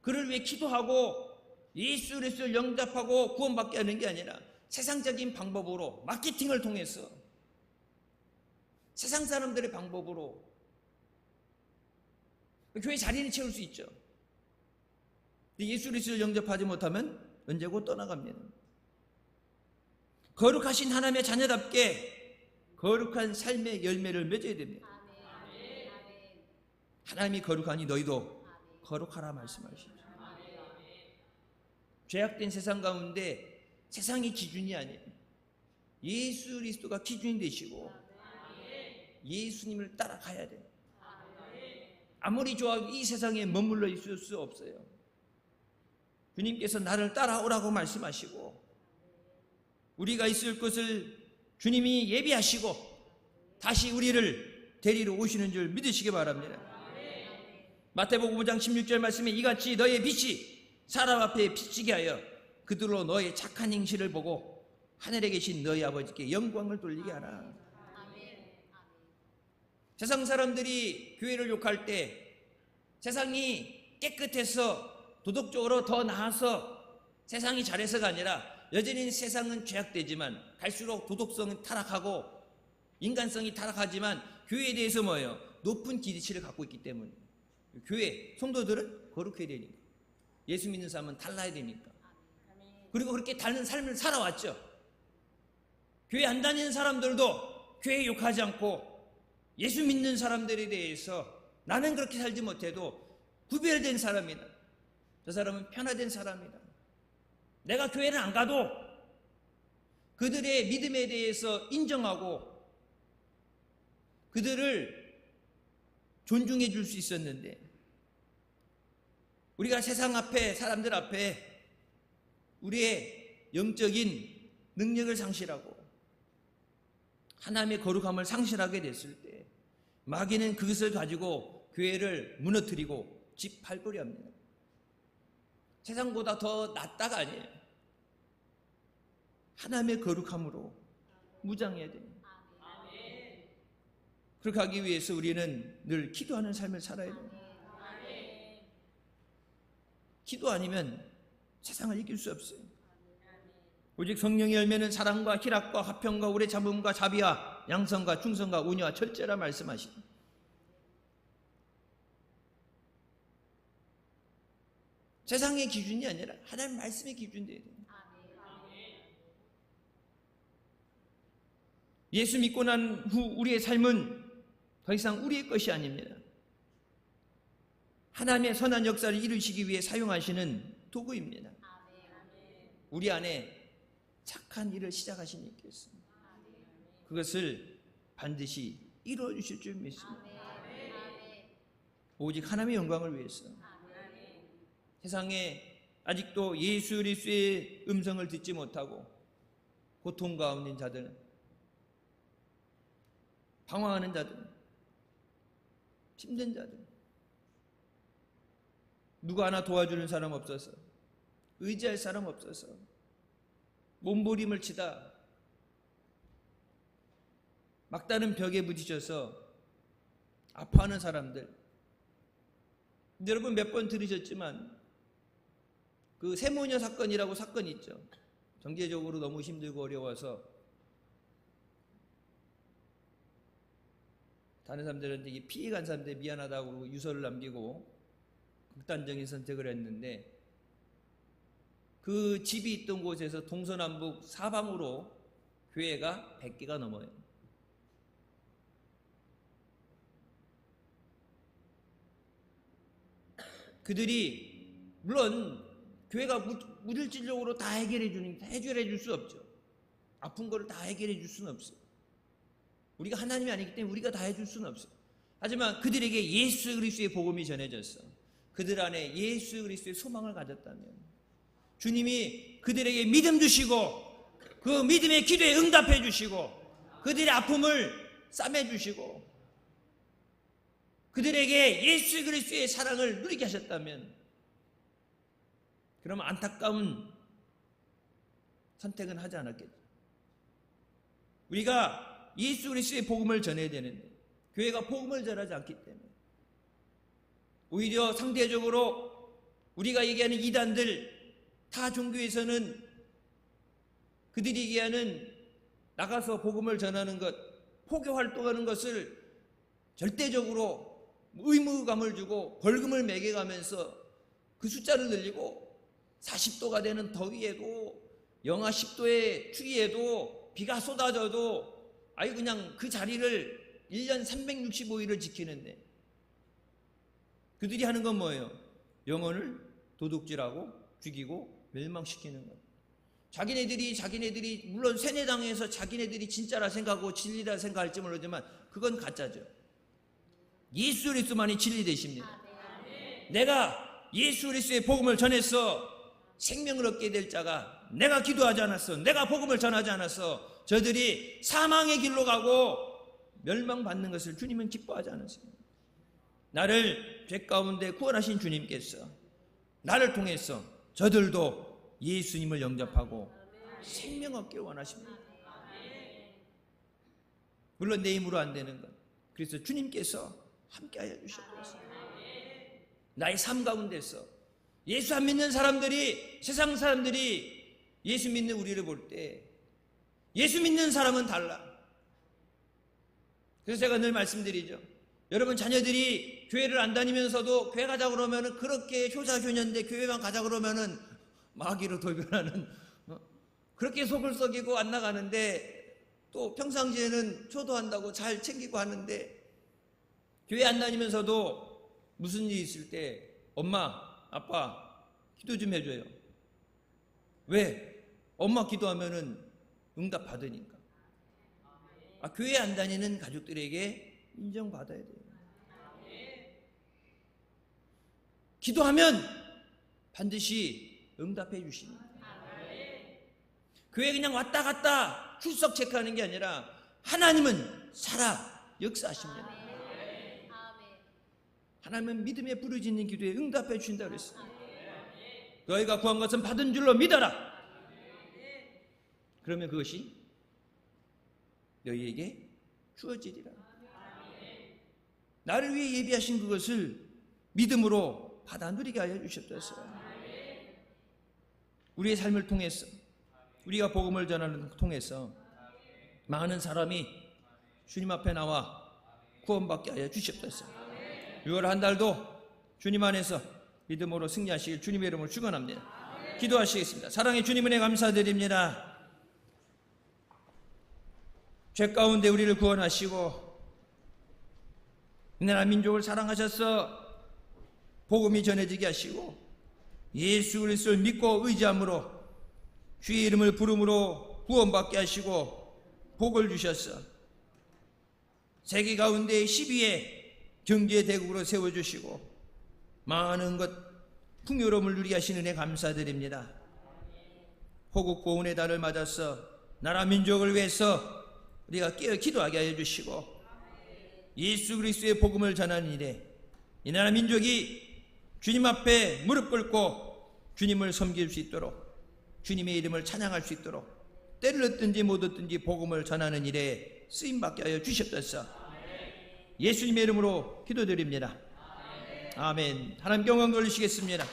그를 위해 기도하고 예수 그리스도를 영접하고 구원받게 하는 게 아니라 세상적인 방법으로, 마케팅을 통해서 세상 사람들의 방법으로 교회 자리를 채울 수 있죠. 예수 그리스도를 영접하지 못하면 언제고 떠나갑니다. 거룩하신 하나님의 자녀답게 거룩한 삶의 열매를 맺어야 됩니다. 하나님이 거룩하니 너희도 거룩하라 말씀하시죠. 죄악된 세상 가운데 세상이 기준이 아니에요. 예수 그리스도가 기준이 되시고 예수님을 따라가야 돼요. 아무리 좋아도 이 세상에 머물러 있을 수 없어요. 주님께서 나를 따라오라고 말씀하시고 우리가 있을 곳을 주님이 예비하시고 다시 우리를 데리러 오시는 줄 믿으시기 바랍니다. 마태복음 5장 16절 말씀에 이같이 너의 빛이 사람 앞에 비치게 하여 그들로 너의 착한 행실을 보고 하늘에 계신 너희 아버지께 영광을 돌리게 하라. 세상 사람들이 교회를 욕할 때 세상이 깨끗해서 도덕적으로 더 나아서 세상이 잘해서가 아니라 여전히 세상은 죄악되지만 갈수록 도덕성은 타락하고 인간성이 타락하지만 교회에 대해서 뭐예요? 높은 기대치를 갖고 있기 때문에 교회 성도들은 거룩해야 되니까, 예수 믿는 사람은 달라야 되니까, 그리고 그렇게 다른 삶을 살아왔죠. 교회 안 다니는 사람들도 교회 욕하지 않고 예수 믿는 사람들에 대해서 나는 그렇게 살지 못해도 구별된 사람이다, 저 사람은 편화된 사람이다, 내가 교회를 안 가도 그들의 믿음에 대해서 인정하고 그들을 존중해 줄 수 있었는데, 우리가 세상 앞에, 사람들 앞에 우리의 영적인 능력을 상실하고 하나님의 거룩함을 상실하게 됐을 때 마귀는 그것을 가지고 교회를 무너뜨리고 짓밟으려 합니다. 세상보다 더 낫다가 아니에요. 하나님의 거룩함으로 무장해야 됩니다. 그렇게 하기 위해서 우리는 늘 기도하는 삶을 살아야 돼요. 기도 아니면 세상을 이길 수 없어요. 오직 성령의 열매는 사랑과 희락과 화평과 오래 참음과 자비와 양성과 충성과 온유와 절제라 말씀하시니, 세상의 기준이 아니라 하나님 말씀의 기준이 돼야 돼요. 예수 믿고 난 후 우리의 삶은 더 이상 우리의 것이 아닙니다. 하나님의 선한 역사를 이루시기 위해 사용하시는 도구입니다. 우리 안에 착한 일을 시작하신 이께 있습니다. 그것을 반드시 이루어 주실 줄 믿습니다. 오직 하나님의 영광을 위해서. 세상에 아직도 예수 그리스도의 음성을 듣지 못하고 고통 가운데 있는 자들, 방황하는 자들, 힘든 자들, 누가 하나 도와주는 사람 없어서, 의지할 사람 없어서 몸부림을 치다 막다른 벽에 부딪혀서 아파하는 사람들, 여러분 몇 번 들으셨지만 그 세모녀 사건이라고 사건이 있죠. 경제적으로 너무 힘들고 어려워서 다른 사람들한테 피해간 사람들 미안하다고 그러고 유서를 남기고 극단적인 선택을 했는데, 그 집이 있던 곳에서 동서남북 사방으로 교회가 100개가 넘어요. 그들이 물론 교회가 물질적으로 다 해결해 줄 수 없죠. 아픈 거를 다 해결해 줄 수는 없어요. 우리가 하나님이 아니기 때문에 우리가 다 해줄 수는 없어요. 하지만 그들에게 예수 그리스도의 복음이 전해졌어. 그들 안에 예수 그리스도의 소망을 가졌다면, 주님이 그들에게 믿음 주시고 그 믿음의 기도에 응답해 주시고 그들의 아픔을 싸매 주시고 그들에게 예수 그리스도의 사랑을 누리게 하셨다면, 그러면 안타까운 선택은 하지 않았겠죠. 우리가 예수 그리스도의 복음을 전해야 되는데 교회가 복음을 전하지 않기 때문에 오히려 상대적으로 우리가 얘기하는 이단들, 타 종교에서는 그들이 얘기하는 나가서 복음을 전하는 것, 포교 활동하는 것을 절대적으로 의무감을 주고 벌금을 매겨가면서 그 숫자를 늘리고 40도가 되는 더위에도 영하 10도의 추위에도 비가 쏟아져도 아유 그냥 그 자리를 1년 365일을 지키는데, 그들이 하는 건 뭐예요? 영혼을 도둑질하고 죽이고 멸망시키는 것. 자기네들이 물론 세뇌당해서 자기네들이 진짜라 생각하고 진리라 생각할지 모르지만 그건 가짜죠. 예수 그리스도만이 진리 되십니다. 내가 예수 그리스도의 복음을 전해서 생명을 얻게 될 자가, 내가 기도하지 않았어, 내가 복음을 전하지 않았어, 저들이 사망의 길로 가고 멸망받는 것을 주님은 기뻐하지 않으십니다. 나를 죄 가운데 구원하신 주님께서 나를 통해서 저들도 예수님을 영접하고 생명 얻기를 원하십니다. 물론 내 힘으로 안 되는 것, 그래서 주님께서 함께하여 주셨습니다. 나의 삶 가운데서 예수 안 믿는 사람들이, 세상 사람들이 예수 믿는 우리를 볼 때 예수 믿는 사람은 달라. 그래서 제가 늘 말씀드리죠. 여러분 자녀들이 교회를 안 다니면서도 교회 가자 그러면은 그렇게 효자효녀인데 교회만 가자 그러면은 마귀로 돌변하는, 그렇게 속을 썩이고 안 나가는데, 또 평상시에는 효도한다고 잘 챙기고 하는데 교회 안 다니면서도 무슨 일이 있을 때 엄마, 아빠 기도 좀 해줘요. 왜? 엄마 기도하면은 응답 받으니까. 교회 안 다니는 가족들에게 인정받아야 돼요. 기도하면 반드시 응답해 주십니다. 교회 그냥 왔다 갔다 출석 체크하는 게 아니라 하나님은 살아 역사하십니다. 하나님은 믿음에 부르짖는 기도에 응답해 주신다고 그랬어요. 너희가 구한 것은 받은 줄로 믿어라. 그러면 그것이 너희에게 주어지리라. 나를 위해 예비하신 그것을 믿음으로 받아 누리게 하여 주셨어요. 우리의 삶을 통해서, 우리가 복음을 전하는 통해서 많은 사람이 주님 앞에 나와 구원받게 하여 주셨어요. 6월 한 달도 주님 안에서 믿음으로 승리하시길 주님의 이름으로 축원합니다. 기도하시겠습니다. 사랑의 주님 은혜 감사드립니다. 죄 가운데 우리를 구원하시고 이 나라 민족을 사랑하셔서 복음이 전해지게 하시고 예수 그리스도를 믿고 의지함으로 주의 이름을 부름으로 구원받게 하시고 복을 주셨어. 세계 가운데 10위의 경제 대국으로 세워주시고 많은 것 풍요로움을 누리게 하시는 은혜 감사드립니다. 호국 고운의 달을 맞아서 나라 민족을 위해서 우리가 깨어 기도하게 하여 주시고 예수 그리스도의 복음을 전하는 일에 이 나라 민족이 주님 앞에 무릎 꿇고 주님을 섬길 수 있도록, 주님의 이름을 찬양할 수 있도록 때를 얻든지 못 얻든지 복음을 전하는 일에 쓰임받게 하여 주시옵소서. 예수님의 이름으로 기도드립니다. 아멘. 하나님께 영광 돌리시겠습니다.